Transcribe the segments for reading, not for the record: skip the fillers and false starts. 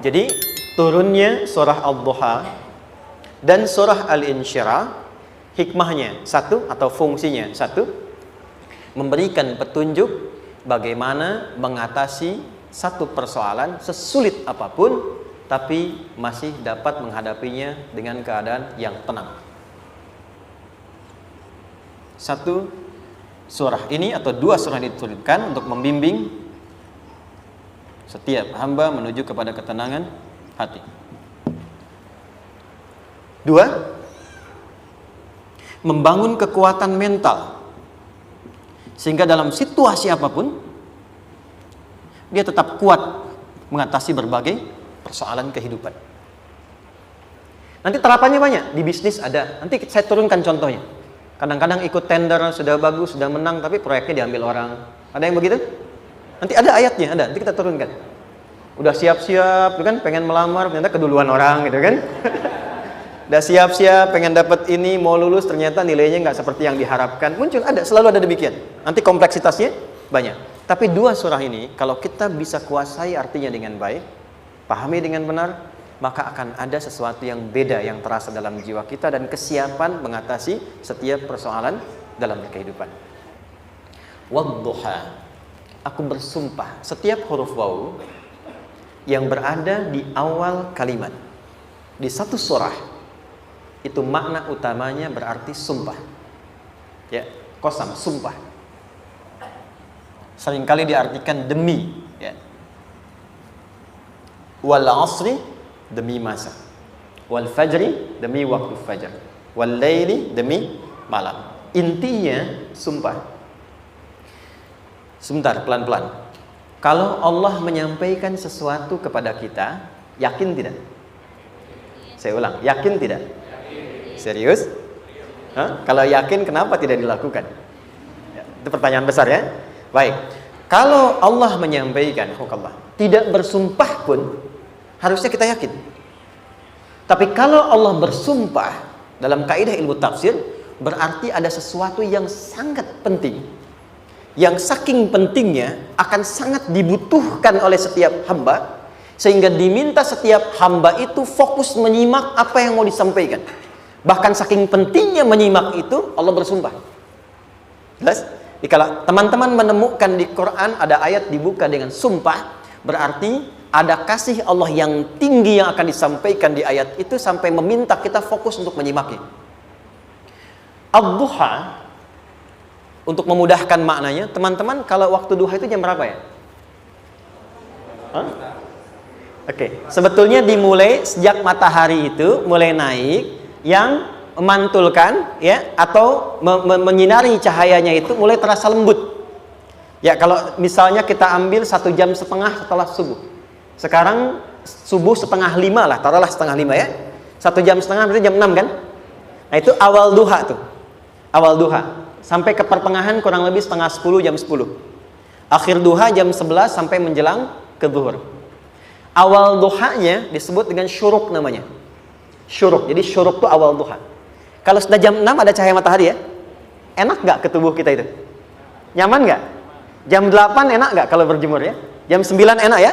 Jadi turunnya surah Ad-Duha dan surah Al-Insyirah, hikmahnya satu atau fungsinya satu, memberikan petunjuk bagaimana mengatasi satu persoalan sesulit apapun, tapi masih dapat menghadapinya dengan keadaan yang tenang. Satu surah ini atau dua surah ini diturunkan untuk membimbing setiap hamba menuju kepada ketenangan hati. Dua, membangun kekuatan mental sehingga dalam situasi apapun dia tetap kuat mengatasi berbagai persoalan kehidupan. Nanti terapannya banyak, di bisnis ada. Nanti saya turunkan contohnya. Kadang-kadang ikut tender, sudah bagus, sudah menang, tapi proyeknya diambil orang. Ada yang begitu? Nanti ada ayatnya, ada. Nanti kita turunkan. Udah siap-siap, kan pengen melamar, ternyata keduluan orang, gitu kan? Udah siap-siap, pengen dapat ini, mau lulus, ternyata nilainya nggak seperti yang diharapkan. Muncul, ada, selalu ada demikian. Nanti kompleksitasnya banyak. Tapi dua surah ini, kalau kita bisa kuasai artinya dengan baik, pahami dengan benar, maka akan ada sesuatu yang beda yang terasa dalam jiwa kita dan kesiapan mengatasi setiap persoalan dalam kehidupan. Wadduha. Aku bersumpah, setiap huruf waw yang berada di awal kalimat di satu surah itu makna utamanya berarti sumpah. Ya, qasam, sumpah. Seringkali diartikan demi, ya. Wal asri, demi masa. Wal fajri, demi waktu fajar. Wal laili, demi malam. Intinya sumpah. Sebentar, pelan-pelan. Kalau Allah menyampaikan sesuatu kepada kita, yakin tidak? Saya ulang, yakin tidak? Serius? Hah? Kalau yakin, kenapa tidak dilakukan? Ya, itu pertanyaan besar, ya. Baik. Kalau Allah menyampaikan, tidak bersumpah pun, harusnya kita yakin. Tapi kalau Allah bersumpah, dalam kaidah ilmu tafsir, berarti ada sesuatu yang sangat penting, yang saking pentingnya akan sangat dibutuhkan oleh setiap hamba, sehingga diminta setiap hamba itu fokus menyimak apa yang mau disampaikan. Bahkan saking pentingnya menyimak itu, Allah bersumpah. Jelas? Kalau teman-teman menemukan di Quran ada ayat dibuka dengan sumpah, berarti ada kasih Allah yang tinggi yang akan disampaikan di ayat itu sampai meminta kita fokus untuk menyimaknya. Ad-Duha, untuk memudahkan maknanya, teman-teman, kalau waktu duha itu jam berapa ya? Oke, sebetulnya dimulai sejak matahari itu mulai naik, yang memantulkan, ya, atau menyinari cahayanya itu mulai terasa lembut. Ya, kalau misalnya kita ambil 1,5 jam setelah subuh. Sekarang subuh 4:30 lah, taruhlah 4:30 ya. 1,5 jam berarti jam 6 kan? Nah, itu awal duha tuh. Awal duha. Sampai ke pertengahan kurang lebih 9:30, jam 10. Akhir duha jam 11 sampai menjelang ke zuhur. Awal duhanya disebut dengan syuruk namanya. Syuruk. Jadi syuruk itu awal duha. Kalau sudah jam 6 ada cahaya matahari ya. Enak nggak ke tubuh kita itu? Nyaman nggak? Jam 8 enak nggak kalau berjemur ya? Jam 9 enak ya?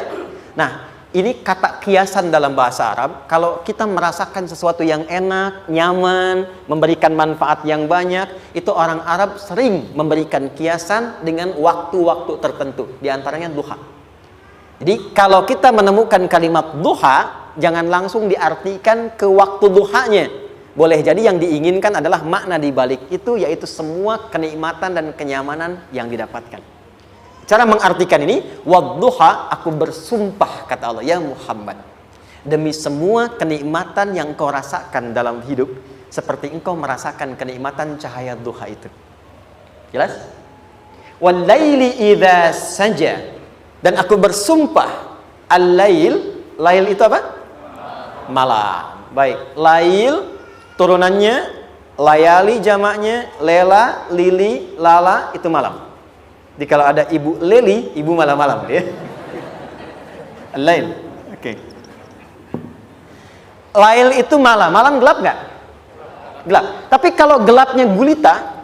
Nah, ini kata kiasan dalam bahasa Arab. Kalau kita merasakan sesuatu yang enak, nyaman, memberikan manfaat yang banyak, itu orang Arab sering memberikan kiasan dengan waktu-waktu tertentu, di antaranya duha. Jadi kalau kita menemukan kalimat duha, jangan langsung diartikan ke waktu duhanya. Boleh jadi yang diinginkan adalah makna di balik itu, yaitu semua kenikmatan dan kenyamanan yang didapatkan. Cara mengartikan ini, wadduha, aku bersumpah, kata Allah, ya Muhammad, demi semua kenikmatan yang kau rasakan dalam hidup, seperti engkau merasakan kenikmatan cahaya duha itu. Jelas? Wal laili idza saja, dan aku bersumpah, al-lail, lail itu apa? Malam. Baik, lail turunannya, layali jamaknya, lela, lili, lala, itu malam. Jadi kalau ada ibu leli, ibu malam-malam ya. Lail. Oke. Lail itu malam. Malam gelap nggak? Gelap. Tapi kalau gelapnya gulita,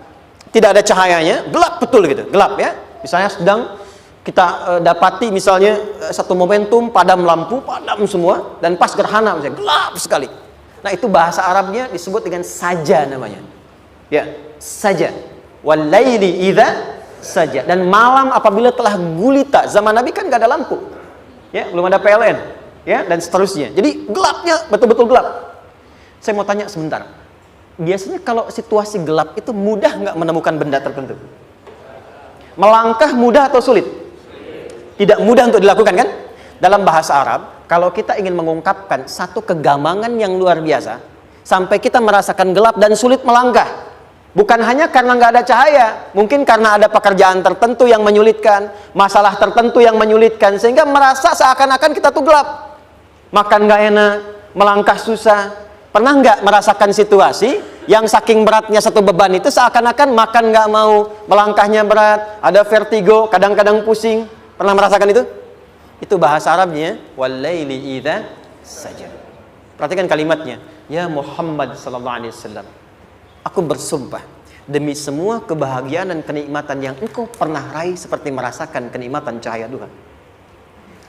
tidak ada cahayanya, gelap betul gitu. Gelap ya. Misalnya sedang kita dapati misalnya satu momentum padam lampu, padam semua, dan pas gerhana misalnya gelap sekali. Nah, itu bahasa Arabnya disebut dengan saja namanya. Ya, saja. Walaili idza saja. Dan malam apabila telah gulita. Zaman Nabi kan gak ada lampu. Ya, belum ada PLN, ya, dan seterusnya. Jadi gelapnya betul-betul gelap. Saya mau tanya sebentar. Biasanya kalau situasi gelap itu mudah nggak menemukan benda tertentu? Melangkah mudah atau sulit? Tidak mudah untuk dilakukan, kan? Dalam bahasa Arab, kalau kita ingin mengungkapkan satu kegamangan yang luar biasa, sampai kita merasakan gelap dan sulit melangkah, bukan hanya karena nggak ada cahaya, mungkin karena ada pekerjaan tertentu yang menyulitkan, masalah tertentu yang menyulitkan, sehingga merasa seakan-akan kita tuh gelap, makan nggak enak, melangkah susah. Pernah nggak merasakan situasi yang saking beratnya satu beban itu seakan-akan makan nggak mau, melangkahnya berat, ada vertigo, kadang-kadang pusing? Pernah merasakan itu? Itu bahasa Arabnya walaili idza saja. Perhatikan kalimatnya, ya Muhammad sallallahu alaihi wasallam, aku bersumpah demi semua kebahagiaan dan kenikmatan yang engkau pernah raih seperti merasakan kenikmatan cahaya Tuhan.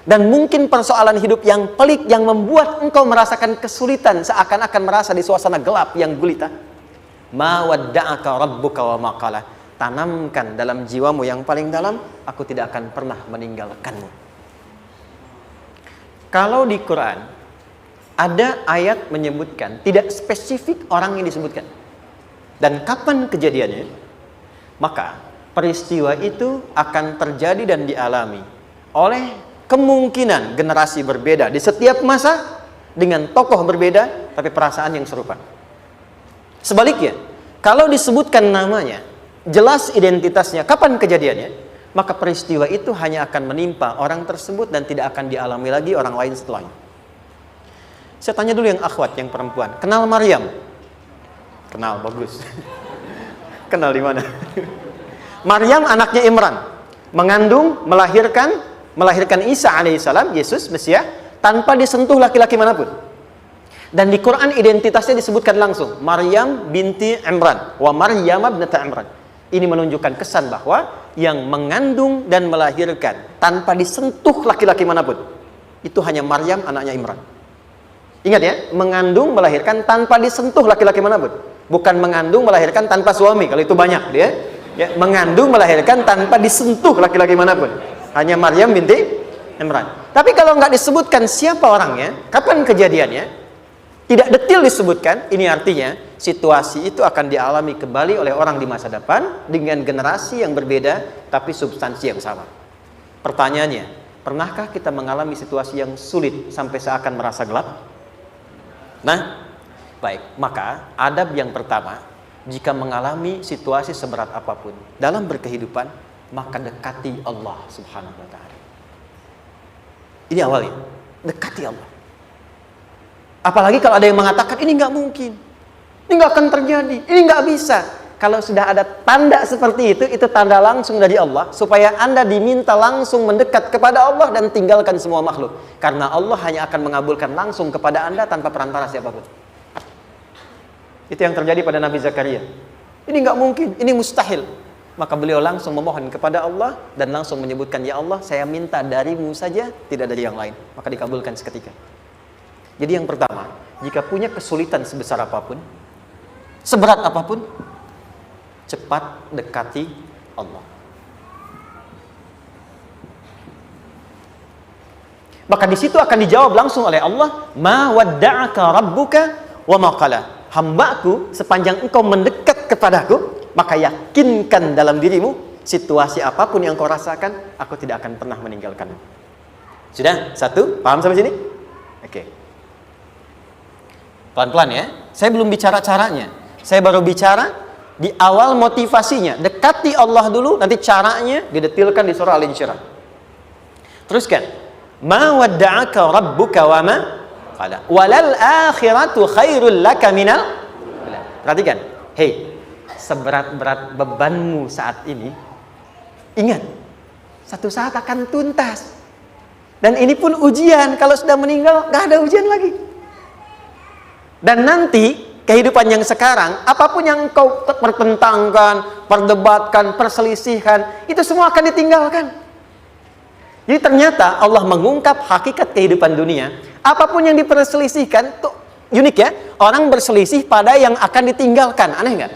Dan mungkin persoalan hidup yang pelik yang membuat engkau merasakan kesulitan seakan-akan merasa di suasana gelap yang gulita. Ma wadda'aka rabbuka wa ma qala. Tanamkan dalam jiwamu yang paling dalam, aku tidak akan pernah meninggalkanmu. Kalau di Quran ada ayat menyebutkan, tidak spesifik orang yang disebutkan dan kapan kejadiannya, maka peristiwa itu akan terjadi dan dialami oleh kemungkinan generasi berbeda di setiap masa dengan tokoh berbeda tapi perasaan yang serupa. Sebaliknya, kalau disebutkan namanya, jelas identitasnya, kapan kejadiannya, maka peristiwa itu hanya akan menimpa orang tersebut dan tidak akan dialami lagi orang lain setelahnya. Saya tanya dulu yang akhwat, yang perempuan, kenal Maryam? Kenal, bagus. Kenal di mana? Maryam anaknya Imran, mengandung, melahirkan Isa alaihissalam, Yesus, Mesias, tanpa disentuh laki-laki manapun. Dan di Quran identitasnya disebutkan langsung, Maryam binti Imran, wa Maryam ibnata Imran. Ini menunjukkan kesan bahwa yang mengandung dan melahirkan tanpa disentuh laki-laki manapun, itu hanya Maryam anaknya Imran. Ingat ya, mengandung melahirkan tanpa disentuh laki-laki manapun. Bukan mengandung melahirkan tanpa suami, kalau itu banyak dia. Ya, mengandung melahirkan tanpa disentuh laki-laki manapun. Hanya Maryam binti Imran. Tapi kalau nggak disebutkan siapa orangnya, kapan kejadiannya, tidak detail disebutkan, ini artinya situasi itu akan dialami kembali oleh orang di masa depan dengan generasi yang berbeda tapi substansi yang sama. Pertanyaannya, pernahkah kita mengalami situasi yang sulit sampai seakan merasa gelap? Nah, baik, maka adab yang pertama, jika mengalami situasi seberat apapun dalam berkehidupan, maka dekati Allah Subhanahu wa ta'ala. Ini awalnya, dekati Allah. Apalagi kalau ada yang mengatakan ini nggak mungkin, ini nggak akan terjadi, ini nggak bisa. Kalau sudah ada tanda seperti itu tanda langsung dari Allah supaya Anda diminta langsung mendekat kepada Allah dan tinggalkan semua makhluk. Karena Allah hanya akan mengabulkan langsung kepada Anda tanpa perantara siapapun. Itu yang terjadi pada Nabi Zakaria. Ini nggak mungkin, ini mustahil. Maka beliau langsung memohon kepada Allah dan langsung menyebutkan, ya Allah, saya minta darimu saja, tidak dari yang lain. Maka dikabulkan seketika. Jadi yang pertama, jika punya kesulitan sebesar apapun, seberat apapun, cepat dekati Allah. Maka di situ akan dijawab langsung oleh Allah, ma wadda'aka rabbuka wa ma qala. Hambaku, sepanjang engkau mendekat kepadaku, maka yakinkan dalam dirimu, situasi apapun yang kau rasakan, aku tidak akan pernah meninggalkanmu. Sudah? Satu? Paham sampai sini? Oke. Pelan-pelan ya. Saya belum bicara caranya. Saya baru bicara di awal motivasinya. Dekati Allah dulu, nanti caranya didetilkan di surah Al-Insyirah. Teruskan. Ma wadda'aka rabbuka wa ma qala. Walal akhiratu khairul laka minal. Perhatikan. Hei, seberat-berat bebanmu saat ini, ingat, satu saat akan tuntas. Dan ini pun ujian. Kalau sudah meninggal, gak ada ujian lagi. Dan nanti kehidupan yang sekarang, apapun yang kau pertentangkan, perdebatkan, perselisihkan, itu semua akan ditinggalkan. Jadi ternyata Allah mengungkap hakikat kehidupan dunia. Apapun yang diperselisihkan, tuh unik ya. Orang berselisih pada yang akan ditinggalkan. Aneh nggak?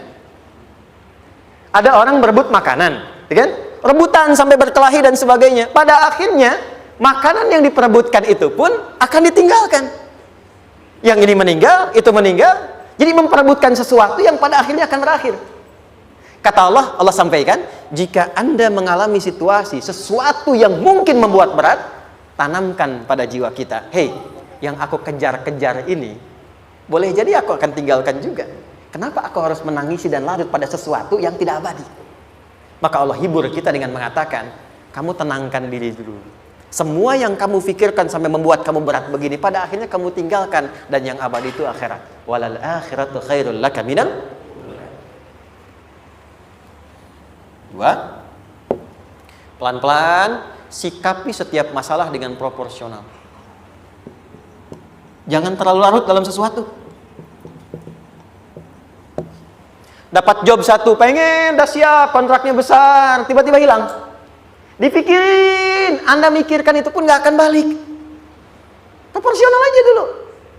Ada orang berebut makanan, ya kan? Rebutan sampai berkelahi dan sebagainya. Pada akhirnya, makanan yang diperebutkan itu pun akan ditinggalkan. Yang ini meninggal, itu meninggal. Jadi memperebutkan sesuatu yang pada akhirnya akan berakhir. Kata Allah, Allah sampaikan, jika Anda mengalami situasi, sesuatu yang mungkin membuat berat, tanamkan pada jiwa kita, hei, yang aku kejar-kejar ini, boleh jadi aku akan tinggalkan juga. Kenapa aku harus menangisi dan larut pada sesuatu yang tidak abadi? Maka Allah hibur kita dengan mengatakan, kamu tenangkan diri dulu. Semua yang kamu pikirkan sampai membuat kamu berat begini, pada akhirnya kamu tinggalkan. Dan yang abadi itu akhirat. Walal akhiratu khairul laka minal. Dua, pelan-pelan sikapi setiap masalah dengan proporsional. Jangan terlalu larut dalam sesuatu. Dapat job satu, pengen, dah siap, kontraknya besar, tiba-tiba hilang. Dipikirin, Anda mikirkan itu pun nggak akan balik. Proporsional aja dulu.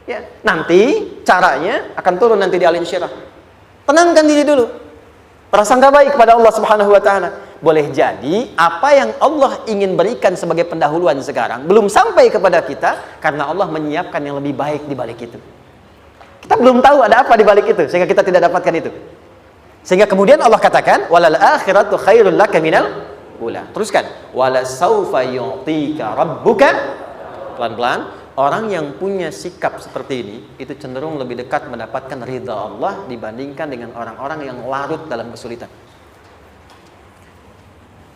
Ya, nanti caranya akan turun nanti di Al Insyirah. Tenangkan diri dulu. Prasangka baik kepada Allah Subhanahu wa taala. Boleh jadi apa yang Allah ingin berikan sebagai pendahuluan sekarang belum sampai kepada kita karena Allah menyiapkan yang lebih baik di balik itu. Kita belum tahu ada apa di balik itu sehingga kita tidak dapatkan itu. Sehingga kemudian Allah katakan walal akhiratu khairul laka minal ula. Teruskan wala saufa yu'tika rabbuka. Pelan-pelan. Orang yang punya sikap seperti ini itu cenderung lebih dekat mendapatkan ridha Allah dibandingkan dengan orang-orang yang larut dalam kesulitan.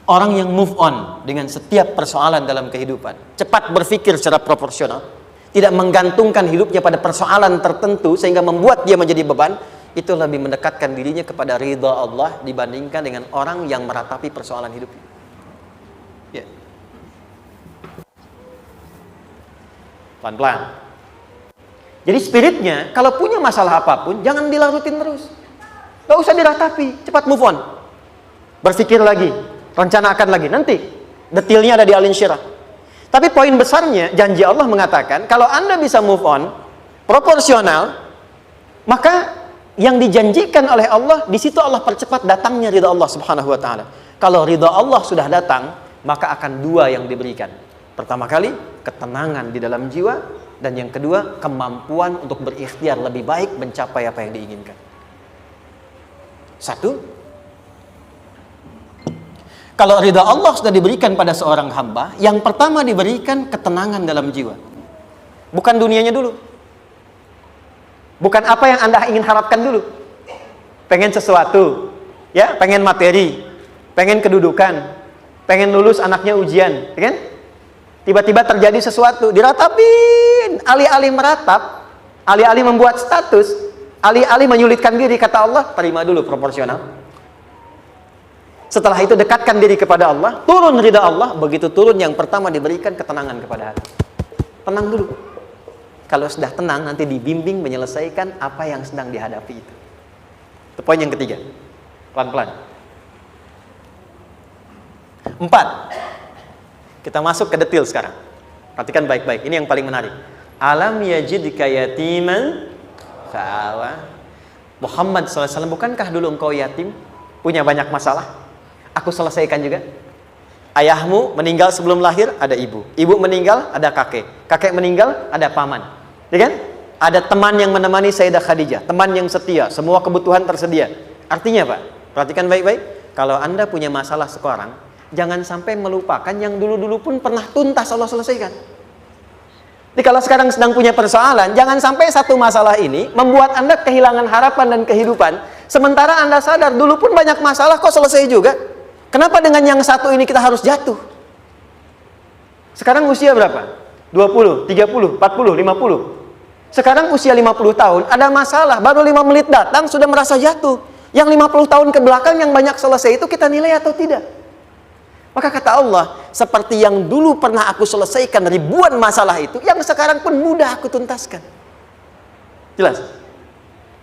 Orang yang move on dengan setiap persoalan dalam kehidupan, cepat berpikir secara proporsional, tidak menggantungkan hidupnya pada persoalan tertentu sehingga membuat dia menjadi beban, itu lebih mendekatkan dirinya kepada ridha Allah dibandingkan dengan orang yang meratapi persoalan hidupnya. Ya. Pelan-pelan. Jadi spiritnya, kalau punya masalah apapun, jangan dilarutin terus. Gak usah diratapi, cepat move on. Berpikir lagi, rencanakan lagi. Nanti, detailnya ada di Al Insyirah. Tapi poin besarnya, janji Allah mengatakan, kalau Anda bisa move on, proporsional, maka yang dijanjikan oleh Allah, di situ Allah percepat datangnya ridha Allah Subhanahu wa taala. Kalau ridha Allah sudah datang, maka akan dua yang diberikan. Pertama kali, ketenangan di dalam jiwa, dan yang kedua, kemampuan untuk berikhtiar lebih baik mencapai apa yang diinginkan. Satu, kalau ridha Allah sudah diberikan pada seorang hamba, yang pertama diberikan ketenangan dalam jiwa. Bukan dunianya dulu. Bukan apa yang Anda ingin harapkan dulu. Pengen sesuatu, ya, pengen materi, pengen kedudukan, pengen lulus anaknya ujian, ya kan? Tiba-tiba terjadi sesuatu, diratapin, alih-alih meratap, alih-alih membuat status, alih-alih menyulitkan diri, kata Allah, terima dulu proporsional. Setelah itu dekatkan diri kepada Allah, turun ridha Allah, begitu turun yang pertama diberikan ketenangan kepada hati. Tenang dulu. Kalau sudah tenang, nanti dibimbing menyelesaikan apa yang sedang dihadapi itu. Itu poin yang ketiga. Pelan-pelan. 4. Kita masuk ke detail sekarang. Perhatikan baik-baik. Ini yang paling menarik. Alam yajidka yatiman fa'awa. Muhammad SAW, bukankah dulu engkau yatim? Punya banyak masalah? Aku selesaikan juga. Ayahmu meninggal sebelum lahir, ada ibu. Ibu meninggal, ada kakek. Kakek meninggal, ada paman. Ya kan? Ada teman yang menemani Sayyidah Khadijah. Teman yang setia. Semua kebutuhan tersedia. Artinya Pak, perhatikan baik-baik. Kalau Anda punya masalah sekarang, jangan sampai melupakan yang dulu-dulu pun pernah tuntas Allah selesaikan. Jadi kalau sekarang sedang punya persoalan, jangan sampai satu masalah ini membuat Anda kehilangan harapan dan kehidupan. Sementara Anda sadar dulu pun banyak masalah kok selesai juga. Kenapa dengan yang satu ini kita harus jatuh? Sekarang usia berapa? 20, 30, 40, 50. Sekarang usia 50 tahun, ada masalah, baru 5 menit datang sudah merasa jatuh. Yang 50 tahun ke belakang yang banyak selesai itu kita nilai atau tidak? Maka kata Allah, seperti yang dulu pernah aku selesaikan ribuan masalah itu, yang sekarang pun mudah aku tuntaskan. Jelas?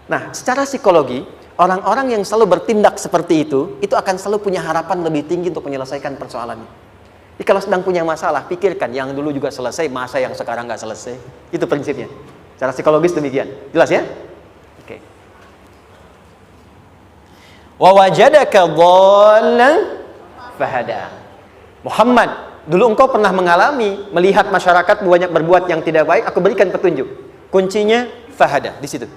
Nah, secara psikologi, orang-orang yang selalu bertindak seperti itu akan selalu punya harapan lebih tinggi untuk menyelesaikan persoalannya. Jadi kalau sedang punya masalah, pikirkan yang dulu juga selesai, masa yang sekarang nggak selesai. Itu prinsipnya. Secara psikologis demikian. Jelas ya? Oke. Wa wajadaka dhallan fahada. Muhammad, dulu engkau pernah mengalami melihat masyarakat banyak berbuat yang tidak baik, aku berikan petunjuk. Kuncinya fahada di situ.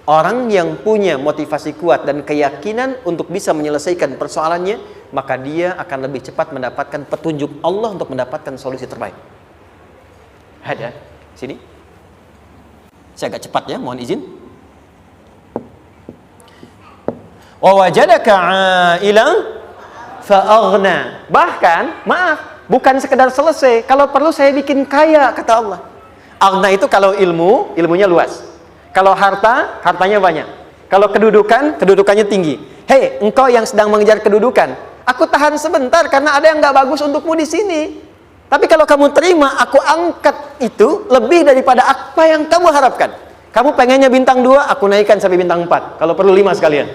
Orang yang punya motivasi kuat dan keyakinan untuk bisa menyelesaikan persoalannya, maka dia akan lebih cepat mendapatkan petunjuk Allah untuk mendapatkan solusi terbaik. Ada sini. Saya agak cepat ya, mohon izin. Wa wajadaka 'ailan fa'aghna. Bahkan, maaf, bukan sekedar selesai, kalau perlu saya bikin kaya, kata Allah. Aghna itu kalau ilmunya luas. Kalau harta, hartanya banyak. Kalau kedudukan, kedudukannya tinggi. Hei, engkau yang sedang mengejar kedudukan, aku tahan sebentar karena ada yang nggak bagus untukmu di sini. Tapi kalau kamu terima, aku angkat itu lebih daripada apa yang kamu harapkan. Kamu pengennya bintang 2, aku naikkan sampai bintang 4. Kalau perlu 5 sekalian.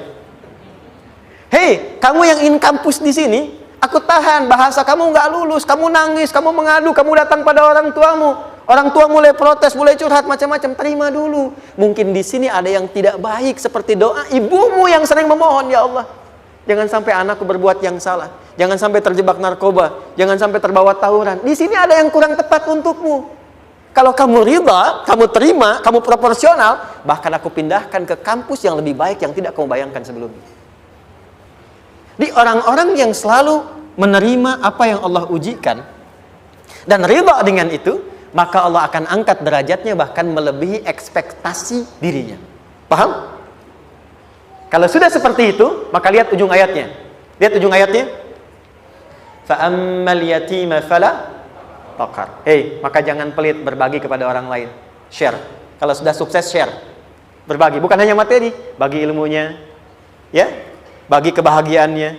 Hei, kamu yang ingin kampus di sini, aku tahan. Bahasa kamu nggak lulus, kamu nangis, kamu mengadu, kamu datang pada orang tuamu. Orang tua mulai protes, mulai curhat macam-macam. Terima dulu. Mungkin di sini ada yang tidak baik seperti doa ibumu yang sering memohon, ya Allah, jangan sampai anakku berbuat yang salah. Jangan sampai terjebak narkoba. Jangan sampai terbawa tawuran. Di sini ada yang kurang tepat untukmu. Kalau kamu ridha, kamu terima, kamu proporsional, bahkan aku pindahkan ke kampus yang lebih baik yang tidak kamu bayangkan sebelumnya. Di orang-orang yang selalu menerima apa yang Allah ujikan dan ridha dengan itu, maka Allah akan angkat derajatnya bahkan melebihi ekspektasi dirinya. Paham? Kalau sudah seperti itu, maka lihat ujung ayatnya. Lihat ujung ayatnya. Fa'ammal yatima fala taqhar. Hei, maka jangan pelit berbagi kepada orang lain. Share. Kalau sudah sukses, share. Berbagi, bukan hanya materi, bagi ilmunya, ya, bagi kebahagiaannya.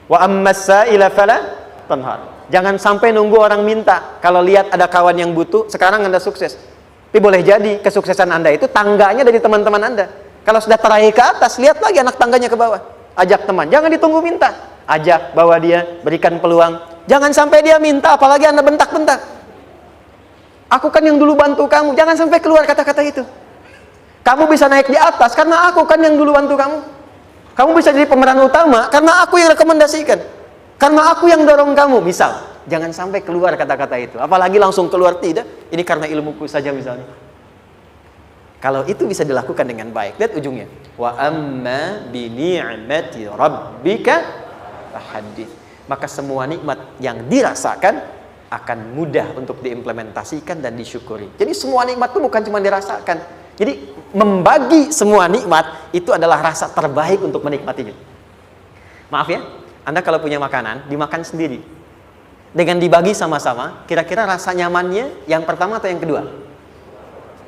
Wa ammas sa'ila fala tanhar. Jangan sampai nunggu orang minta. Kalau lihat ada kawan yang butuh, sekarang Anda sukses. Tapi boleh jadi kesuksesan Anda itu tangganya dari teman-teman Anda. Kalau sudah teraih ke atas, lihat lagi anak tangganya ke bawah. Ajak teman, jangan ditunggu minta. Ajak, bawa dia, berikan peluang. Jangan sampai dia minta, apalagi Anda bentak-bentak. Aku kan yang dulu bantu kamu. Jangan sampai keluar kata-kata itu. Kamu bisa naik di atas karena aku kan yang dulu bantu kamu. Kamu bisa jadi pemeran utama karena aku yang rekomendasikan. Karena aku yang dorong kamu, misal. Jangan sampai keluar kata-kata itu. Apalagi langsung keluar, tidak. Ini karena ilmuku saja misalnya. Kalau itu bisa dilakukan dengan baik. Lihat ujungnya. Wa amma bi ni'mati rabbika fahaddits. Maka semua nikmat yang dirasakan akan mudah untuk diimplementasikan dan disyukuri. Jadi semua nikmat itu bukan cuma dirasakan. Jadi membagi semua nikmat itu adalah rasa terbaik untuk menikmatinya. Maaf ya. Anda kalau punya makanan, dimakan sendiri. Dengan dibagi sama-sama, kira-kira rasa nyamannya yang pertama atau yang kedua?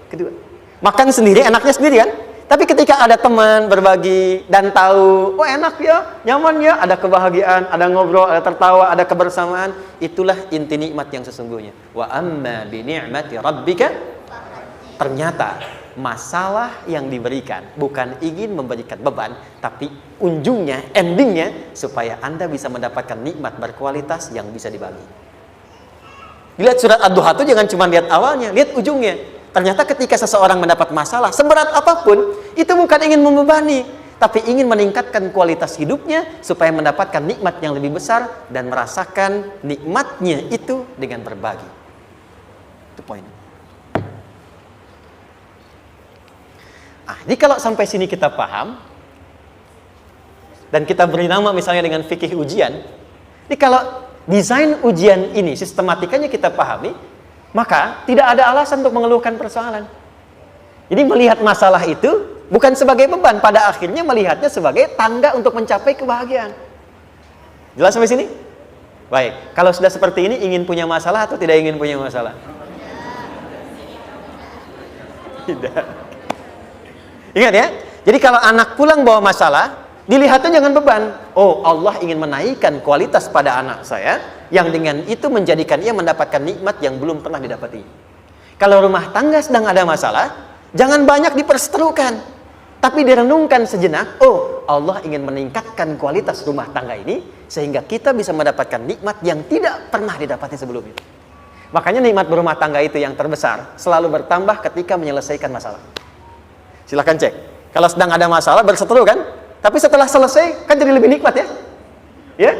Kedua. Makan sendiri, enaknya sendiri kan? Tapi ketika ada teman berbagi dan tahu, oh enak ya, nyaman ya, ada kebahagiaan, ada ngobrol, ada tertawa, ada kebersamaan, itulah inti nikmat yang sesungguhnya. Wa amma bi ni'mati rabbika. Ternyata masalah yang diberikan bukan ingin memberikan beban, tapi ujungnya, endingnya supaya Anda bisa mendapatkan nikmat berkualitas yang bisa dibagi. Lihat surat Ad-Duha itu jangan cuma lihat awalnya, lihat ujungnya. Ternyata ketika seseorang mendapat masalah seberat apapun, itu bukan ingin membebani, tapi ingin meningkatkan kualitas hidupnya supaya mendapatkan nikmat yang lebih besar dan merasakan nikmatnya itu dengan berbagi. Itu poinnya. Jadi kalau sampai sini kita paham dan kita beri nama misalnya dengan fikih ujian, jadi kalau desain ujian ini sistematikanya kita pahami, maka tidak ada alasan untuk mengeluhkan persoalan. Jadi melihat masalah itu bukan sebagai beban, pada akhirnya melihatnya sebagai tangga untuk mencapai kebahagiaan. Jelas sampai sini? Baik, kalau sudah seperti ini ingin punya masalah atau tidak ingin punya masalah? Tidak. Ingat ya, jadi kalau anak pulang bawa masalah, dilihatnya jangan beban. Oh, Allah ingin menaikkan kualitas pada anak saya, yang dengan itu menjadikan ia mendapatkan nikmat yang belum pernah didapati. Kalau rumah tangga sedang ada masalah, jangan banyak diperseterukan, tapi direnungkan sejenak. Oh, Allah ingin meningkatkan kualitas rumah tangga ini, sehingga kita bisa mendapatkan nikmat yang tidak pernah didapatnya sebelumnya. Makanya nikmat berumah tangga itu yang terbesar selalu bertambah ketika menyelesaikan masalah. Silahkan cek. Kalau sedang ada masalah berseteru kan, tapi setelah selesai kan jadi lebih nikmat ya. Ya,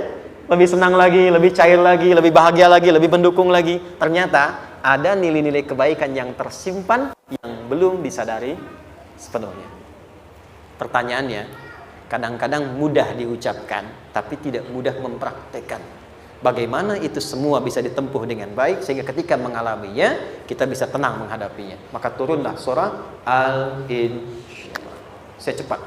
lebih senang lagi, lebih cair lagi, lebih bahagia lagi, lebih mendukung lagi. Ternyata ada nilai-nilai kebaikan yang tersimpan yang belum disadari sepenuhnya. Pertanyaannya, kadang-kadang mudah diucapkan, tapi tidak mudah mempraktekkan. Bagaimana itu semua bisa ditempuh dengan baik, sehingga ketika mengalaminya, kita bisa tenang menghadapinya. Maka turunlah surah Al-Insyirah. Saya cepat.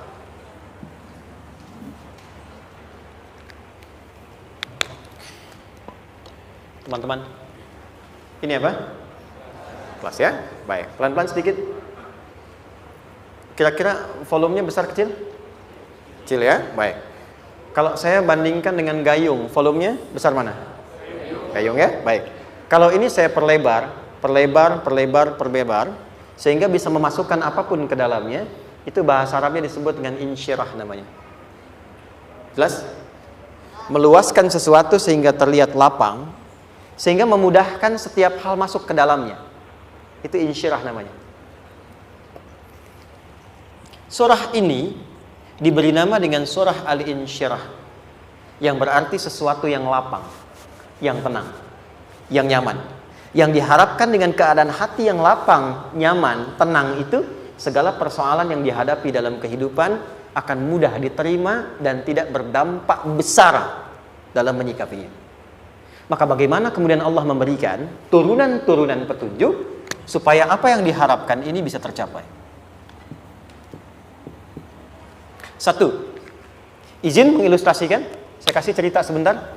Teman-teman, ini apa? Kelas ya? Baik, pelan-pelan sedikit. Kira-kira volumenya besar kecil? Kecil ya? Baik. Kalau saya bandingkan dengan gayung, volumenya besar mana? Gayung ya? Baik. Kalau ini saya perlebar, sehingga bisa memasukkan apapun ke dalamnya, itu bahasa Arabnya disebut dengan insyirah namanya. Jelas? Meluaskan sesuatu sehingga terlihat lapang, sehingga memudahkan setiap hal masuk ke dalamnya. Itu insyirah namanya. Surah ini diberi nama dengan surah Al-Insyirah, yang berarti sesuatu yang lapang, yang tenang, yang nyaman. Yang diharapkan dengan keadaan hati yang lapang, nyaman, tenang itu, segala persoalan yang dihadapi dalam kehidupan akan mudah diterima dan tidak berdampak besar dalam menyikapinya. Maka bagaimana kemudian Allah memberikan turunan-turunan petunjuk supaya apa yang diharapkan ini bisa tercapai. Satu, izin mengilustrasikan. Saya kasih cerita sebentar.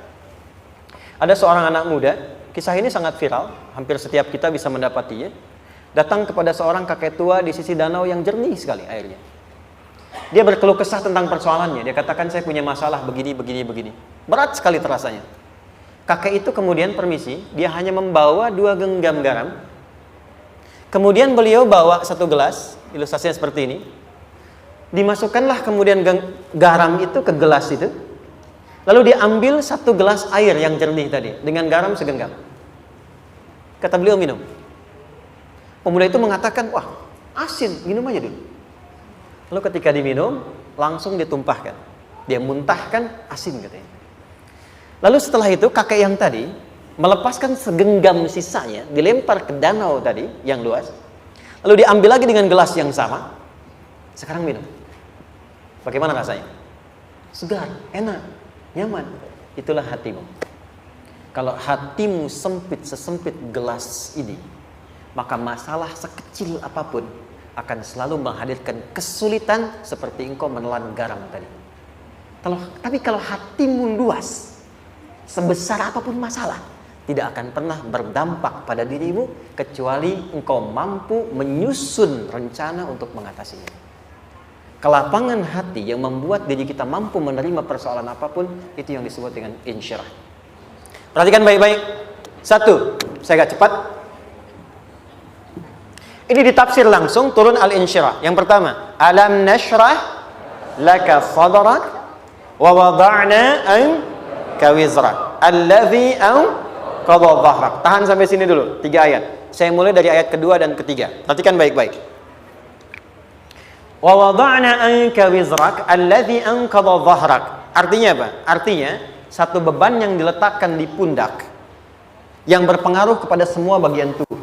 Ada seorang anak muda, kisah ini sangat viral, hampir setiap kita bisa mendapatinya. Datang kepada seorang kakek tua di sisi danau yang jernih sekali airnya. Dia berkeluh kesah tentang persoalannya. Dia katakan, saya punya masalah begini. Berat sekali terasanya. Kakek itu kemudian permisi, dia hanya membawa 2 genggam garam. Kemudian beliau bawa 1 gelas, ilustrasinya seperti ini. Dimasukkanlah kemudian garam itu ke gelas itu. Lalu diambil 1 gelas air yang jernih tadi, dengan garam segenggam. Kata beliau, minum. Pemuda itu mengatakan, wah asin, minum aja dulu. Lalu ketika diminum, langsung ditumpahkan. Dia muntahkan asin katanya. Lalu setelah itu kakek yang tadi melepaskan segenggam sisanya, dilempar ke danau tadi yang luas. Lalu diambil lagi dengan gelas yang sama. Sekarang minum. Bagaimana rasanya? Segar, enak, nyaman. Itulah hatimu. Kalau hatimu sempit sesempit gelas ini, maka masalah sekecil apapun akan selalu menghadirkan kesulitan seperti engkau menelan garam tadi. Tapi kalau hatimu luas, sebesar apapun masalah, tidak akan pernah berdampak pada dirimu kecuali engkau mampu menyusun rencana untuk mengatasinya. Kelapangan hati yang membuat diri kita mampu menerima persoalan apapun, itu yang disebut dengan insyirah. Perhatikan baik-baik. 1, saya agak cepat. Ini ditafsir langsung, turun Al-Insyirah. Yang pertama, alam nashrah laka sadrak wa wada'na kawizrak alladhi anqadha dhahrak. Tahan sampai sini dulu, 3 ayat. Saya mulai dari ayat kedua dan ketiga. Perhatikan baik-baik. Wa wada'na anka wizrak alladhi anqadha dhahrak. Artinya apa? Artinya satu beban yang diletakkan di pundak yang berpengaruh kepada semua bagian tubuh.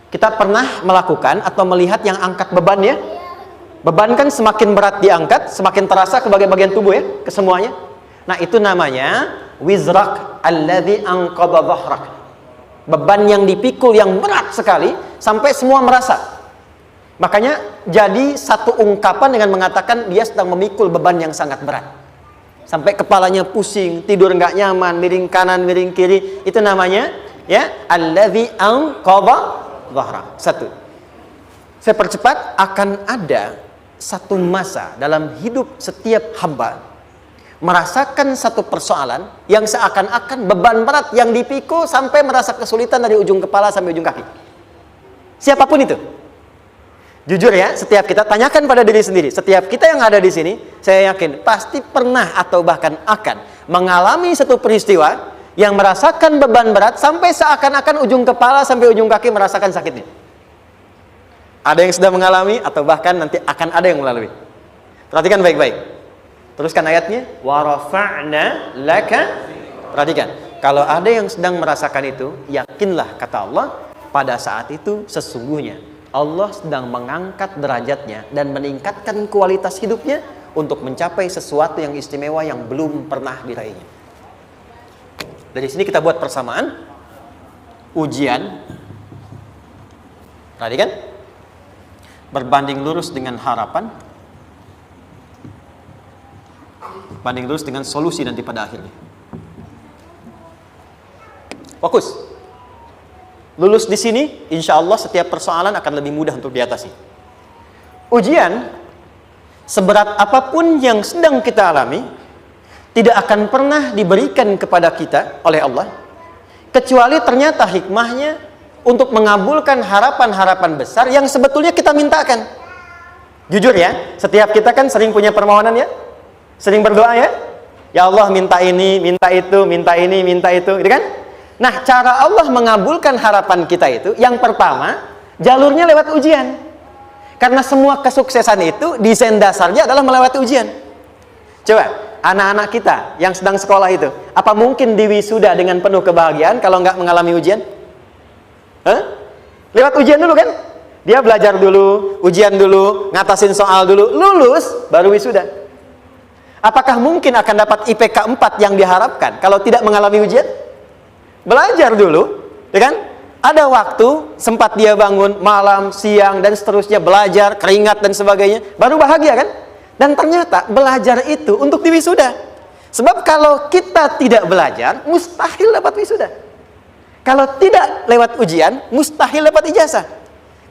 Kita pernah melakukan atau melihat yang angkat beban ya? Beban kan semakin berat diangkat, semakin terasa ke bagian-bagian tubuh ya, ke semuanya. Nah, itu namanya wizrak alladzi anqadha dhahrak. Beban yang dipikul yang berat sekali sampai semua merasa. Makanya jadi satu ungkapan dengan mengatakan dia sedang memikul beban yang sangat berat. Sampai kepalanya pusing, tidur nggak nyaman, miring kanan, miring kiri. Itu namanya ya alladzi anqadha dhahrak. 1. Saya percepat, akan ada satu masa dalam hidup setiap hamba merasakan satu persoalan yang seakan-akan beban berat yang dipikul sampai merasa kesulitan dari ujung kepala sampai ujung kaki. Siapapun itu. Jujur ya, setiap kita tanyakan pada diri sendiri. Setiap kita yang ada di sini, saya yakin pasti pernah atau bahkan akan mengalami satu peristiwa yang merasakan beban berat sampai seakan-akan ujung kepala sampai ujung kaki merasakan sakitnya. Ada yang sudah mengalami atau bahkan nanti akan ada yang melalui. Perhatikan baik-baik. Teruskan ayatnya. Wa rafa'na laka. Perhatikan. Kalau ada yang sedang merasakan itu, yakinlah kata Allah, pada saat itu sesungguhnya Allah sedang mengangkat derajatnya dan meningkatkan kualitas hidupnya untuk mencapai sesuatu yang istimewa yang belum pernah diraihnya. Dari sini kita buat persamaan. Ujian. Tadi kan? Berbanding lurus dengan harapan. Banding lurus dengan solusi nanti pada akhirnya. Fokus. Lulus di sini, insya Allah setiap persoalan akan lebih mudah untuk diatasi. Ujian, seberat apapun yang sedang kita alami, tidak akan pernah diberikan kepada kita oleh Allah, kecuali ternyata hikmahnya untuk mengabulkan harapan-harapan besar yang sebetulnya kita mintakan. Jujur ya, setiap kita kan sering punya permohonan ya, sering berdoa ya, ya Allah minta ini, minta itu, minta ini, minta itu, gitu kan? Nah, cara Allah mengabulkan harapan kita itu, yang pertama, jalurnya lewat ujian. Karena semua kesuksesan itu, desain dasarnya adalah melewati ujian. Coba, anak-anak kita yang sedang sekolah itu, apa mungkin diwisuda dengan penuh kebahagiaan kalau nggak mengalami ujian? Lewat ujian dulu kan? Dia belajar dulu, ujian dulu, ngatasin soal dulu, lulus, baru wisuda. Apakah mungkin akan dapat IPK 4 yang diharapkan kalau tidak mengalami ujian? Belajar dulu, ya kan? Ada waktu, sempat dia bangun malam, siang, dan seterusnya, belajar, keringat, dan sebagainya, baru bahagia kan? Dan ternyata belajar itu untuk diwisuda. Sebab kalau kita tidak belajar, mustahil dapat wisuda. Kalau tidak lewat ujian, mustahil dapat ijazah.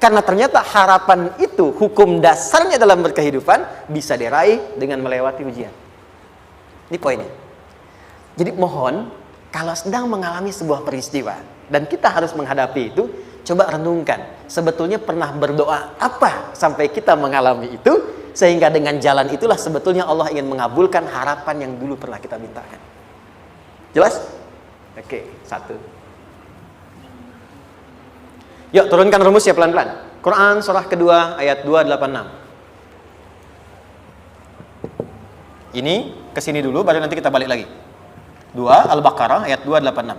Karena ternyata harapan itu, hukum dasarnya dalam berkehidupan, bisa diraih dengan melewati ujian. Ini poinnya. Jadi mohon, kalau sedang mengalami sebuah peristiwa, dan kita harus menghadapi itu, coba renungkan. Sebetulnya pernah berdoa apa sampai kita mengalami itu, sehingga dengan jalan itulah sebetulnya Allah ingin mengabulkan harapan yang dulu pernah kita mintakan. Jelas? Oke, satu. Yuk turunkan rumusnya pelan-pelan. Quran surah kedua ayat 286. Ini kesini dulu baru nanti kita balik lagi. 2 Al-Baqarah ayat 286.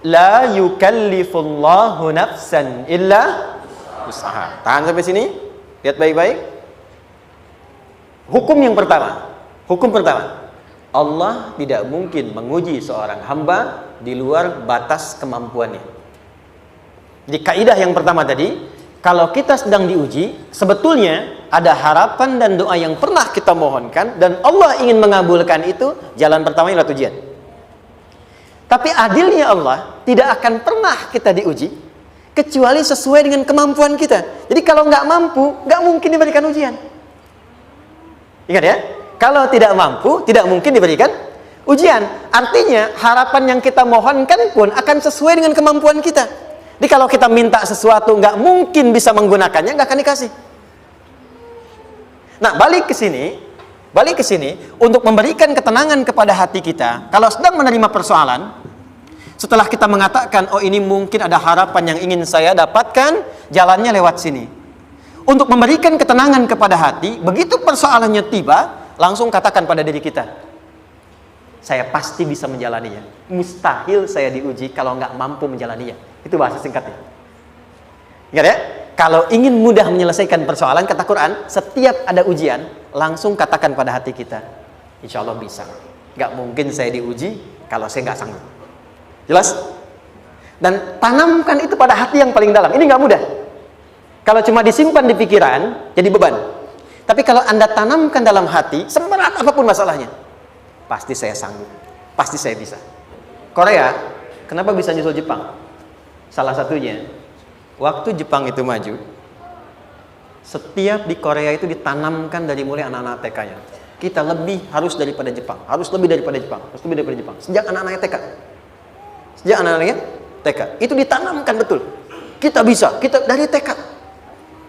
La yukallifullahu nafsan illa usaha. Tahan sampai sini. Lihat baik-baik. Hukum yang pertama. Hukum pertama. Allah tidak mungkin menguji seorang hamba di luar batas kemampuannya. Jadi kaidah yang pertama tadi, kalau kita sedang diuji, sebetulnya ada harapan dan doa yang pernah kita mohonkan dan Allah ingin mengabulkan itu, jalan pertamanya lewat ujian. Tapi adilnya Allah, tidak akan pernah kita diuji kecuali sesuai dengan kemampuan kita. Jadi kalau nggak mampu, nggak mungkin diberikan ujian. Ingat ya, kalau tidak mampu, tidak mungkin diberikan ujian. Artinya harapan yang kita mohonkan pun akan sesuai dengan kemampuan kita. Jadi kalau kita minta sesuatu nggak mungkin bisa menggunakannya, nggak akan dikasih. Nah, balik ke sini untuk memberikan ketenangan kepada hati kita. Kalau sedang menerima persoalan, setelah kita mengatakan, oh ini mungkin ada harapan yang ingin saya dapatkan, jalannya lewat sini. Untuk memberikan ketenangan kepada hati, begitu persoalannya tiba, langsung katakan pada diri kita, saya pasti bisa menjalaninya. Mustahil saya diuji kalau nggak mampu menjalaninya. Itu bahasa singkatnya. Ingat ya? Kalau ingin mudah menyelesaikan persoalan, kata Quran, setiap ada ujian, langsung katakan pada hati kita, insya Allah bisa. Nggak mungkin saya diuji kalau saya nggak sanggup. Jelas? Dan tanamkan itu pada hati yang paling dalam. Ini nggak mudah. Kalau cuma disimpan di pikiran, jadi beban. Tapi kalau Anda tanamkan dalam hati, seberat apapun masalahnya, pasti saya sanggup, pasti saya bisa. Korea, kenapa bisa nyusul Jepang? Salah satunya, waktu Jepang itu maju, setiap di Korea itu ditanamkan dari mulai anak-anak TK-nya. Kita harus daripada Jepang, harus lebih daripada Jepang, harus lebih daripada Jepang. Sejak anak-anaknya TK. Sejak anak-anaknya TK. Itu ditanamkan betul. Kita bisa, kita dari tekad.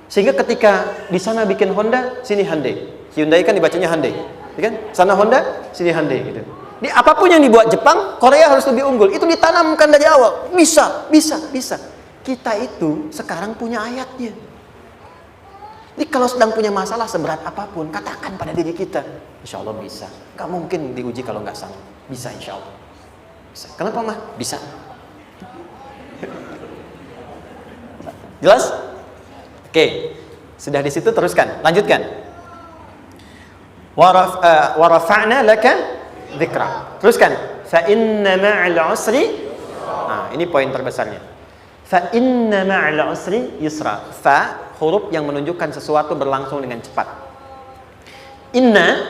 Sehingga ketika di sana bikin Honda, sini Hyundai. Hyundai kan dibacanya Hyundai, ya kan? Sana Honda, sini Hyundai gitu. Di apapun yang dibuat Jepang, Korea harus lebih unggul. Itu ditanamkan dari awal. Bisa, bisa, bisa. Kita itu sekarang punya ayatnya. Jadi kalau sedang punya masalah seberat apapun, katakan pada diri kita, insya Allah bisa. Gak mungkin diuji kalau nggak sanggup. Bisa insya Allah. Bisa. Kenapa mah? Bisa. Jelas? Oke. Sudah di situ teruskan. Lanjutkan. Warafa'na laka dzikra. Teruskan. Fa inna ma'al usri. Nah, ini poin terbesarnya. Fa inna ma'al usri yusra. Fa huruf yang menunjukkan sesuatu berlangsung dengan cepat. Inna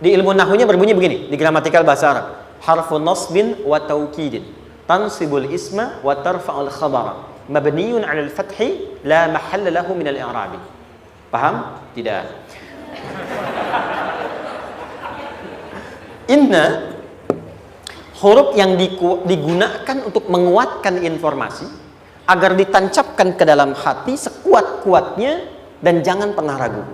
di ilmu nahwunya berbunyi begini, di gramatikal bahasa Arab. Harfun nasbin wa taukidin. Tansibul isma wa tarfa'ul khabara. Mabniun 'alal fathi la mahalla lahu min al-i'rabi. Paham? Tidak. Inna huruf yang digunakan untuk menguatkan informasi agar ditancapkan ke dalam hati sekuat-kuatnya dan jangan pernah ragu.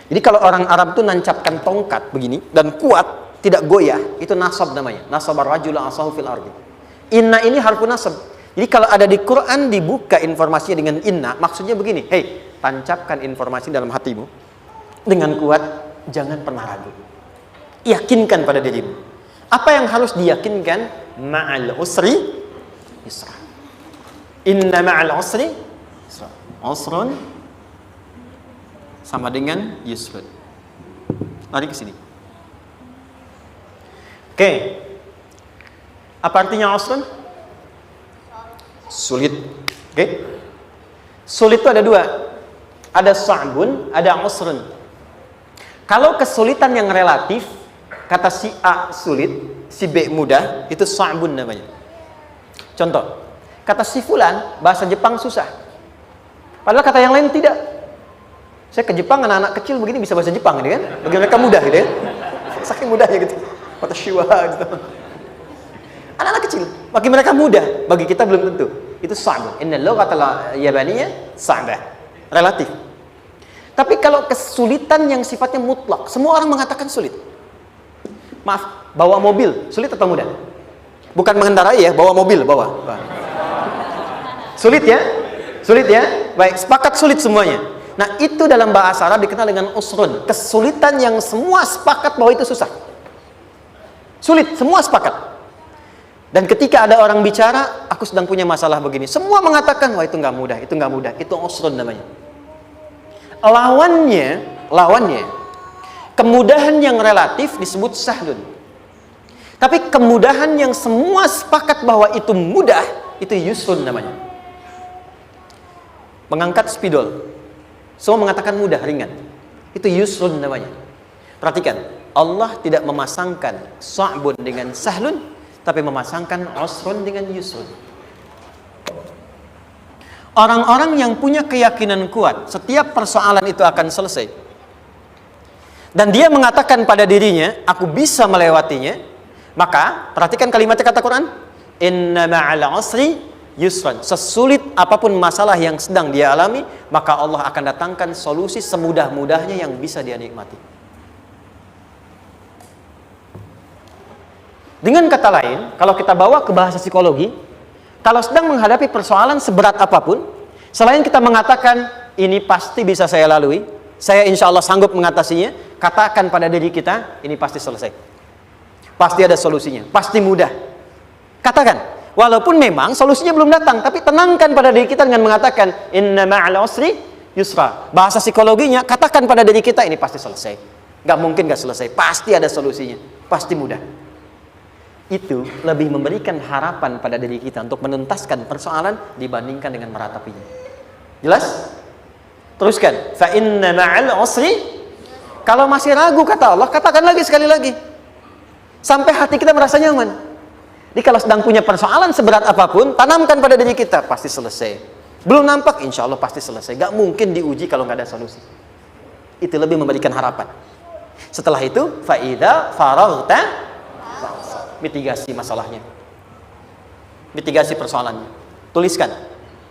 Jadi kalau orang Arab itu nancapkan tongkat begini dan kuat, tidak goyah, itu nasab namanya. Nasabar rajul asahu fil ardi. Inna ini harfu nasab. Jadi kalau ada di Quran dibuka informasinya dengan inna, maksudnya begini, hei, tancapkan informasi dalam hatimu dengan kuat, jangan pernah ragu. Yakinkan pada dirimu. Apa yang harus diyakinkan? Ma'al usri yusra. Inna ma'al usri yusra. Usrun sama dengan yusrun. Lari ke sini. Oke. Apa artinya usrun? Sulit. Oke. Sulit itu ada dua. Ada sa'bun, ada usrun. Kalau kesulitan yang relatif, kata si A sulit, si B mudah, itu sa'bun namanya. Contoh, kata si fulan, bahasa Jepang susah. Padahal kata yang lain tidak. Saya ke Jepang, anak-anak kecil begini bisa bahasa Jepang, gitu kan? Bagi mereka mudah, gitu kan? Saking mudahnya gitu. Kata shiwa, gitu. Anak-anak kecil, bagi mereka mudah, bagi kita belum tentu. Itu sa'bun. Inna lughatal yabaniyya sa'bah. Relatif. Tapi kalau kesulitan yang sifatnya mutlak, semua orang mengatakan sulit. Maaf, bawa mobil, sulit atau mudah? Bukan mengendarai ya, bawa mobil, bawa. Sulit ya? Sulit ya? Baik, sepakat sulit semuanya. Nah, itu dalam bahasa Arab dikenal dengan usrun. Kesulitan yang semua sepakat bahwa itu susah. Sulit, semua sepakat. Dan ketika ada orang bicara, aku sedang punya masalah begini. Semua mengatakan, wah itu nggak mudah, itu nggak mudah. Itu usrun namanya. Lawannya, kemudahan yang relatif disebut sahlun. Tapi kemudahan yang semua sepakat bahwa itu mudah, itu yusrun namanya. Mengangkat spidol, semua mengatakan mudah, ringan. Itu yusrun namanya. Perhatikan, Allah tidak memasangkan sa'bun dengan sahlun, tapi memasangkan usrun dengan yusrun. Orang-orang yang punya keyakinan kuat, setiap persoalan itu akan selesai. Dan dia mengatakan pada dirinya, aku bisa melewatinya. Maka, perhatikan kalimatnya kata Quran. Inna ma'al usri yusran. Sesulit apapun masalah yang sedang dia alami, maka Allah akan datangkan solusi semudah-mudahnya yang bisa dia nikmati. Dengan kata lain, kalau kita bawa ke bahasa psikologi, kalau sedang menghadapi persoalan seberat apapun, selain kita mengatakan, ini pasti bisa saya lalui, saya insya Allah sanggup mengatasinya, katakan pada diri kita, ini pasti selesai. Pasti ada solusinya, pasti mudah. Katakan, walaupun memang solusinya belum datang, tapi tenangkan pada diri kita dengan mengatakan, inna ma'al usri yusra. Bahasa psikologinya, katakan pada diri kita, ini pasti selesai. Gak mungkin gak selesai, pasti ada solusinya, pasti mudah. Itu lebih memberikan harapan pada diri kita untuk menuntaskan persoalan dibandingkan dengan meratapinya. Jelas? Teruskan. Fa inna ma'al usri. Kalau masih ragu kata Allah, katakan lagi sekali lagi. Sampai hati kita merasa nyaman. Jadi kalau sedang punya persoalan seberat apapun, tanamkan pada diri kita, pasti selesai. Belum nampak, insya Allah pasti selesai. Gak mungkin diuji kalau nggak ada solusi. Itu lebih memberikan harapan. Setelah itu, fa idza faraghta, mitigasi masalahnya, mitigasi persoalannya. Tuliskan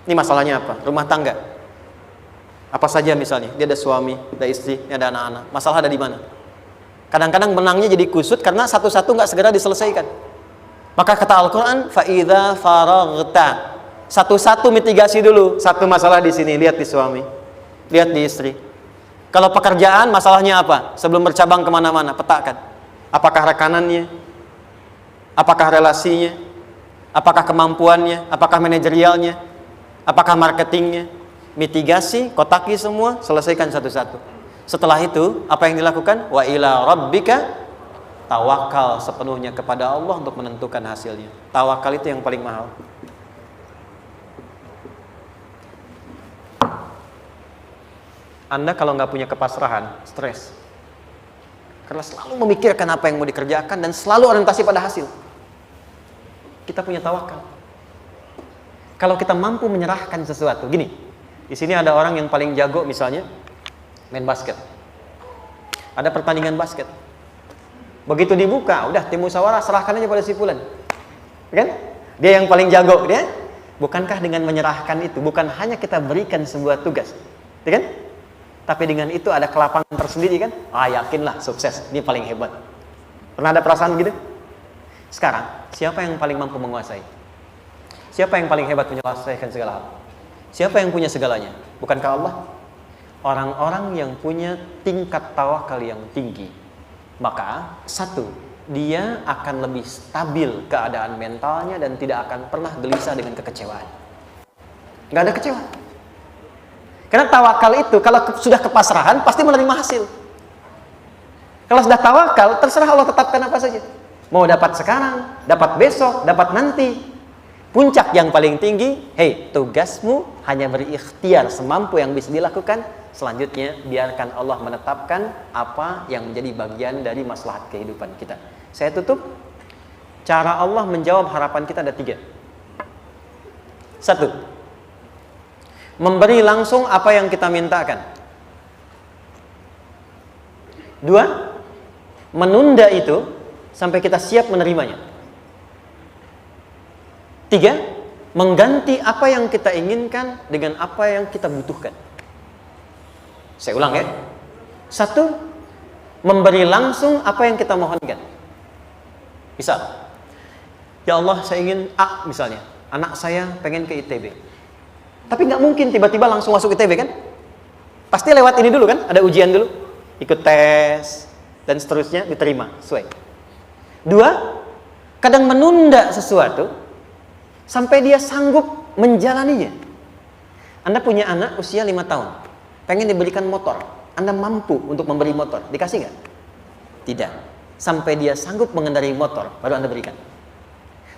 Ini masalahnya apa? Rumah tangga. Apa saja misalnya, dia ada suami, ada istri, ada anak-anak. Masalah ada di mana? Kadang-kadang benangnya jadi kusut karena satu-satu nggak segera diselesaikan. Maka kata Al-Quran, فَإِذَا فَرَغْتَ, satu-satu mitigasi dulu. Satu masalah di sini, lihat di suami, lihat di istri. Kalau pekerjaan, masalahnya apa? Sebelum bercabang kemana-mana, petakan. Apakah rekanannya? Apakah relasinya? Apakah kemampuannya? Apakah manajerialnya? Apakah marketingnya? Mitigasi, kotaki semua, selesaikan satu-satu. Setelah itu, apa yang dilakukan? Wa ila rabbika, tawakal sepenuhnya kepada Allah untuk menentukan hasilnya. Tawakal itu yang paling mahal. Anda kalau nggak punya kepasrahan, stres. Karena selalu memikirkan apa yang mau dikerjakan dan selalu orientasi pada hasil. Kita punya tawakal. Kalau kita mampu menyerahkan sesuatu, gini, di sini ada orang yang paling jago misalnya main basket. Ada pertandingan basket. Begitu dibuka, udah tim musyawarah serahkan aja pada si fulan. Kan? Dia yang paling jago, dia. Bukankah dengan menyerahkan itu bukan hanya kita berikan sebuah tugas, ya kan? Tapi dengan itu ada kelapangan tersendiri kan? Yakinlah sukses, ini paling hebat. Pernah ada perasaan gitu? Sekarang, siapa yang paling mampu menguasai? Siapa yang paling hebat menyelesaikan segala hal? Siapa yang punya segalanya? Bukankah Allah? Orang-orang yang punya tingkat tawakal yang tinggi, maka satu, dia akan lebih stabil keadaan mentalnya dan tidak akan pernah gelisah dengan kekecewaan. Nggak ada kecewa. Karena tawakal itu kalau sudah kepasrahan pasti menerima hasil. Kalau sudah tawakal, terserah Allah tetapkan apa saja. Mau dapat sekarang, dapat besok, dapat nanti. Puncak yang paling tinggi, tugasmu hanya berikhtiar semampu yang bisa dilakukan. Selanjutnya, biarkan Allah menetapkan apa yang menjadi bagian dari maslahat kehidupan kita. Saya tutup. Cara Allah menjawab harapan kita ada 3. 1. Memberi langsung apa yang kita mintakan. 2. Menunda itu sampai kita siap menerimanya. 3. Mengganti apa yang kita inginkan dengan apa yang kita butuhkan. Saya ulang ya. 1. Memberi langsung apa yang kita mohonkan. Misal, ya Allah saya ingin A misalnya, anak saya pengen ke ITB. Tapi nggak mungkin tiba-tiba langsung masuk ITB kan? Pasti lewat ini dulu kan? Ada ujian dulu, ikut tes dan seterusnya diterima sesuai. 2. Kadang menunda sesuatu sampai dia sanggup menjalaninya. Anda punya anak usia 5 tahun, pengen diberikan motor. Anda mampu untuk memberi motor, dikasih nggak? Tidak. Sampai dia sanggup mengendarai motor, baru Anda berikan.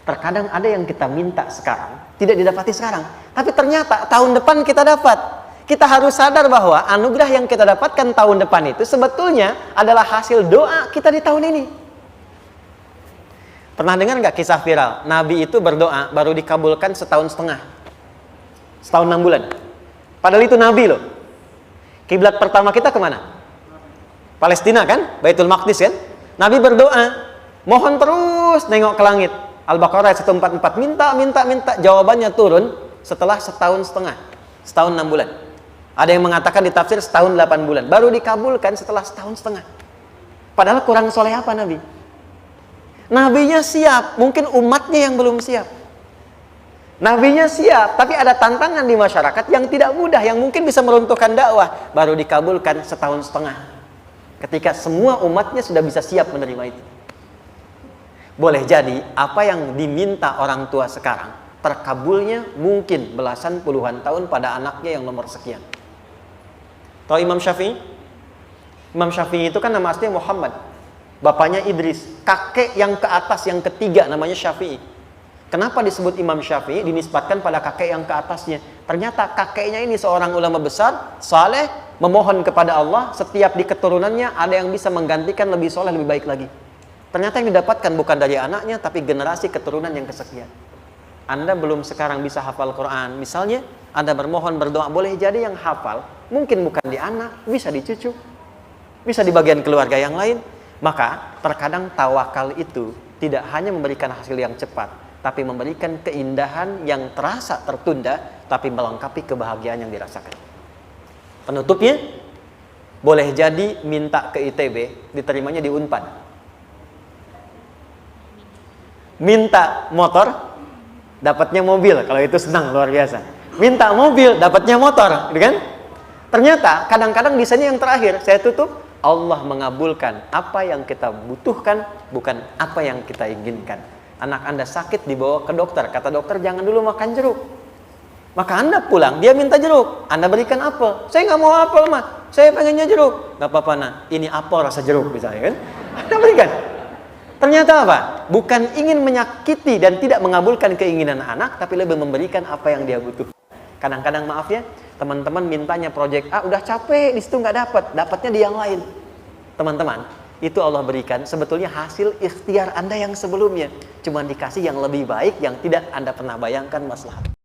Terkadang ada yang kita minta sekarang, tidak didapati sekarang. Tapi ternyata tahun depan kita dapat. Kita harus sadar bahwa anugerah yang kita dapatkan tahun depan itu sebetulnya adalah hasil doa kita di tahun ini. Pernah dengar nggak kisah viral? Nabi itu berdoa baru dikabulkan setahun setengah. Setahun 6 bulan. Padahal itu Nabi loh. Kiblat pertama kita kemana? Palestina kan? Baitul Maqdis kan? Nabi berdoa, mohon terus nengok ke langit. Al-Baqarah 144, minta, jawabannya turun setelah setahun setengah. Setahun 6 bulan. Ada yang mengatakan di tafsir setahun 8 bulan. Baru dikabulkan setelah setahun setengah. Padahal kurang soleh apa Nabi? Nabinya siap, mungkin umatnya yang belum siap. Nabinya siap, tapi ada tantangan di masyarakat yang tidak mudah, yang mungkin bisa meruntuhkan dakwah. Baru dikabulkan setahun setengah. Ketika semua umatnya sudah bisa siap menerima itu. Boleh jadi apa yang diminta orang tua sekarang terkabulnya mungkin belasan puluhan tahun pada anaknya yang nomor sekian. Tahu Imam Syafi'i? Imam Syafi'i itu kan nama aslinya Muhammad. Bapaknya Idris, kakek yang ke atas yang ketiga namanya Syafi'i. Kenapa disebut Imam Syafi'i? Dinisbatkan pada kakek yang ke atasnya. Ternyata kakeknya ini seorang ulama besar, saleh, memohon kepada Allah, setiap di keturunannya ada yang bisa menggantikan lebih soleh, lebih baik lagi. Ternyata yang didapatkan bukan dari anaknya, tapi generasi keturunan yang kesekian. Anda belum sekarang bisa hafal Quran. Misalnya, Anda bermohon, berdoa, boleh jadi yang hafal, mungkin bukan di anak, bisa di cucu, bisa di bagian keluarga yang lain. Maka, terkadang tawakal itu tidak hanya memberikan hasil yang cepat, tapi memberikan keindahan yang terasa tertunda tapi melengkapi kebahagiaan yang dirasakan. Penutupnya, boleh jadi minta ke ITB, diterimanya di Unpad. Minta motor, dapatnya mobil, kalau itu senang luar biasa. Minta mobil, dapatnya motor, gitu kan? Ternyata kadang-kadang desainnya yang terakhir, saya tutup, Allah mengabulkan apa yang kita butuhkan, bukan apa yang kita inginkan. Anak Anda sakit, dibawa ke dokter, kata dokter jangan dulu makan jeruk. Maka Anda pulang, dia minta jeruk, Anda berikan apel. Saya nggak mau apel mah, saya pengennya jeruk. Nggak apa-apa nah, ini apel rasa jeruk misalnya kan. Anda berikan. Ternyata apa? Bukan ingin menyakiti dan tidak mengabulkan keinginan anak, tapi lebih memberikan apa yang dia butuh. Kadang-kadang maaf ya, teman-teman mintanya proyek A, udah capek, di situ nggak dapat, dapatnya di yang lain. Teman-teman, itu Allah berikan sebetulnya hasil ikhtiar Anda yang sebelumnya. Cuma dikasih yang lebih baik, yang tidak Anda pernah bayangkan maslahat.